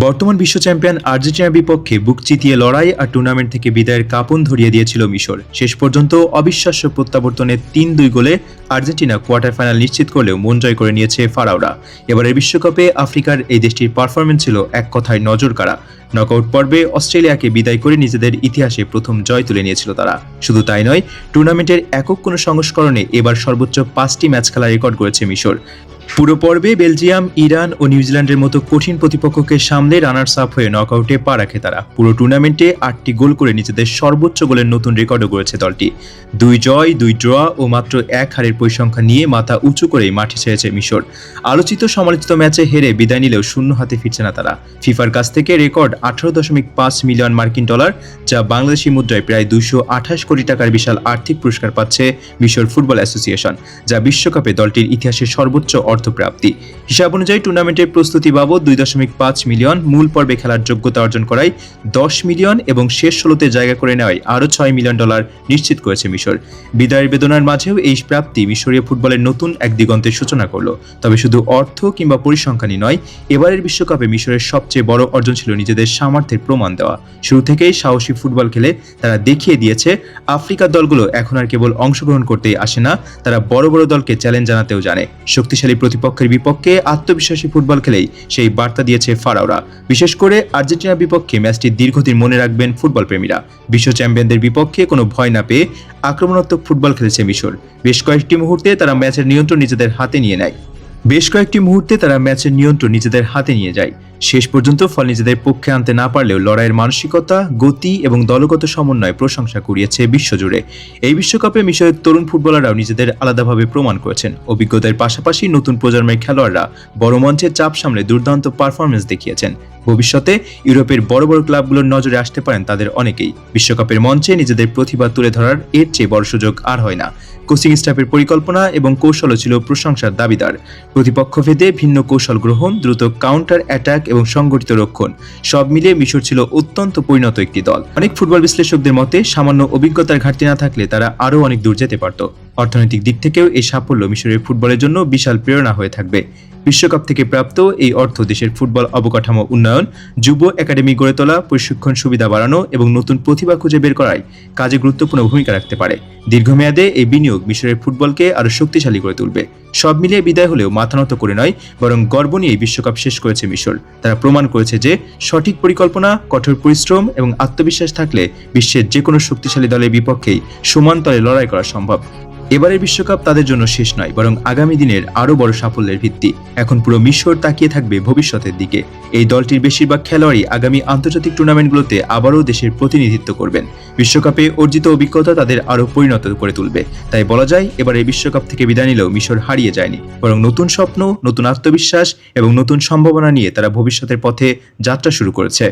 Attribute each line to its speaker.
Speaker 1: বর্তমান বিশ্ব চ্যাম্পিয়ন আর্জেন্টিনার বিপক্ষে বুক চিতিয়ে লড়াই আর টুর্নামেন্ট থেকে বিদায়ের কাঁপন ধরিয়ে দিয়েছিল মিশর। শেষ পর্যন্ত অবিশ্বাস্য প্রত্যাবর্তনে ৩-২ গোলে আর্জেন্টিনা কোয়ার্টার ফাইনাল নিশ্চিত করলেও মন জয় করে নিয়েছে ফারাওরা। এবারের বিশ্বকাপে আফ্রিকার এই দেশটির পারফরমেন্স ছিল এক কথায় নজর কাড়া। নকআউট পর্বে অস্ট্রেলিয়াকে বিদায় করে নিজেদের ইতিহাসে প্রথম জয় তুলে নিয়েছিল তারা। শুধু তাই নয়, টুর্নামেন্টের একক কোনো সংস্করণে এবার সর্বোচ্চ ৫টি ম্যাচ খেলার রেকর্ড করেছে মিশর। পুরো পর্বে বেলজিয়াম, ইরান ও নিউজিল্যান্ডের মতো কঠিন প্রতিপক্ষকে সামলে রানার্স আপ হয়ে নকআউটে পা রাখে তারা। পুরো টুর্নামেন্টে ৮টি গোল করে নিজেদের সর্বোচ্চ গোলের নতুন রেকর্ডও করেছে দলটি। ২ জয়, ২ ড্র ও মাত্র ১ হারের পরিসংখ্যান নিয়ে মাথা উঁচু করেই মাঠে ছেড়েছে মিশর। আলোচিত সমালোচিত ম্যাচে হেরে বিদায় নিলেও শূন্য হাতে ফিরছে না তারা। ফিফার কাছ থেকে রেকর্ড ১৮.৫ মিলিয়ন মার্কিন ডলার, যা বাংলাদেশি মুদ্রায় প্রায় ২২৮ কোটি টাকার বিশাল আর্থিক পুরস্কার পাচ্ছে মিশর ফুটবল অ্যাসোসিয়েশন, যা বিশ্বকাপে দলটির ইতিহাসের সর্বোচ্চ অর্থপ্রাপ্তি। হিসাব অনুযায়ী টুর্নামেন্টের প্রস্তুতি বাবদ ২.৫ মিলিয়ন, মূল পর্বে খেলার যোগ্যতা অর্জন করায় ১০ মিলিয়ন এবং শেষ ১৬তে জায়গা করে নেওয়ায় আরও ৬ মিলিয়ন ডলার নিশ্চিত করেছে মিশর। বিদায়ের বেদনার মাঝেও এই প্রাপ্তি মিশরীয় ফুটবলের নতুন এক দিগন্তের সূচনা করল। তবে শুধু অর্থ কিংবা পরিসংখ্যানই নয়, এবারের বিশ্বকাপে মিশরের সবচেয়ে বড় অর্জন ছিল নিজেদের সামর্থ্যের প্রমাণ দেওয়া। শুরু থেকেই সাহসী ফুটবল খেলে তারা দেখিয়ে দিয়েছে আফ্রিকার দলগুলো এখন আর কেবল অংশগ্রহণ করতেই আসে না, তারা বড় বড় দলকে চ্যালেঞ্জ জানাতেও জানে। শক্তিশালী প্রতিপক্ষের বিপক্ষে আত্মবিশ্বাসী ফুটবল খেলেই সেই বার্তা দিয়েছে ফারাওরা। বিশেষ করে আর্জেন্টিনার বিপক্ষে ম্যাচটি দীর্ঘদিন মনে রাখবেন ফুটবল প্রেমীরা। বিশ্ব চ্যাম্পিয়নদের বিপক্ষে কোনো ভয় না পেয়ে আক্রমণাত্মক ফুটবল খেলেছে মিশর। বেশ কয়েকটি মুহূর্তে তারা ম্যাচের নিয়ন্ত্রণ নিজেদের হাতে নিয়ে যায়। শেষ পর্যন্ত ফল নিজেদের পক্ষে আনতে না পারলেও লড়াইয়ের মানসিকতা, গতি এবং দলগত সমন্বয় প্রশংসা কুড়িয়েছে বিশ্বজুড়ে। এই বিশ্বকাপে মিশরের তরুণ ফুটবলাররাও নিজেদের আলাদাভাবে প্রমাণ করেছেন। অভিজ্ঞতার পাশাপাশি নতুন প্রজন্মের খেলোয়াড়রা বড় মঞ্চে চাপ সামলে দুর্দান্ত পারফরমেন্স দেখিয়েছেন। ভবিষ্যতে ইউরোপের বড় বড় ক্লাবগুলোর নজরে আসতে পারেন তাদের অনেকেই। বিশ্বকাপের মঞ্চে নিজেদের প্রতিভা তুলে ধরার এর চেয়ে বড় সুযোগ আর হয় না। কোচিং স্টাফের পরিকল্পনা এবং কৌশলও ছিল প্রশংসার দাবিদার। প্রতিপক্ষ ভেদে ভিন্ন কৌশল গ্রহণ, দ্রুত কাউন্টার অ্যাটাক এবং সংগঠিত রক্ষণ, সব মিলিয়ে মিশর ছিল অত্যন্ত পরিণত একটি দল। অনেক ফুটবল বিশ্লেষকদের মতে সামান্য অভিজ্ঞতার ঘাটতি না থাকলে তারা আরও অনেক দূর যেতে পারত। অর্থনৈতিক দিক থেকেও এই সাফল্য মিশরের ফুটবলের জন্য বিশাল প্রেরণা হয়ে থাকবে। বিশ্বকাপ থেকে প্রাপ্ত এই অর্থ দেশের ফুটবল অবকাঠামো উন্নয়ন, যুব একাডেমি গড়ে তোলা, প্রশিক্ষণ সুবিধা বাড়ানো এবং নতুন প্রতিভা খুঁজে বের করায় কাজে গুরুত্বপূর্ণ ভূমিকা রাখতে পারে। দীর্ঘমেয়াদে এই বিনিয়োগ মিশরের ফুটবলকে আরও শক্তিশালী করে তুলবে। সব মিলিয়ে বিদায় হলেও মাথা নত করে নয়, বরং গর্ব নিয়ে বিশ্বকাপ শেষ করেছে মিশর। তারা প্রমাণ করেছে যে সঠিক পরিকল্পনা, কঠোর পরিশ্রম এবং আত্মবিশ্বাস থাকলে বিশ্বের যে কোনো শক্তিশালী দলের বিপক্ষেই সমান্তরে লড়াই করা সম্ভব। এবারের বিশ্বকাপ তাদের জন্য শেষ নয়, বরং আগামী দিনের আরও বড় সাফল্যের ভিত্তি। এখন পুরো মিশর তাকিয়ে থাকবে ভবিষ্যতের দিকে। এই দলটির বেশিরভাগ খেলোয়াড়ই আগামী আন্তর্জাতিক টুর্নামেন্টগুলোতে আবারও দেশের প্রতিনিধিত্ব করবেন। বিশ্বকাপে অর্জিত অভিজ্ঞতা তাদের আরও পরিণত করে তুলবে। তাই বলা যায়, এবারের বিশ্বকাপ থেকে বিদায় নিলেও মিশর হারিয়ে যায়নি, বরং নতুন স্বপ্ন, নতুন আত্মবিশ্বাস এবং নতুন সম্ভাবনা নিয়ে তারা ভবিষ্যতের পথে যাত্রা শুরু করেছে।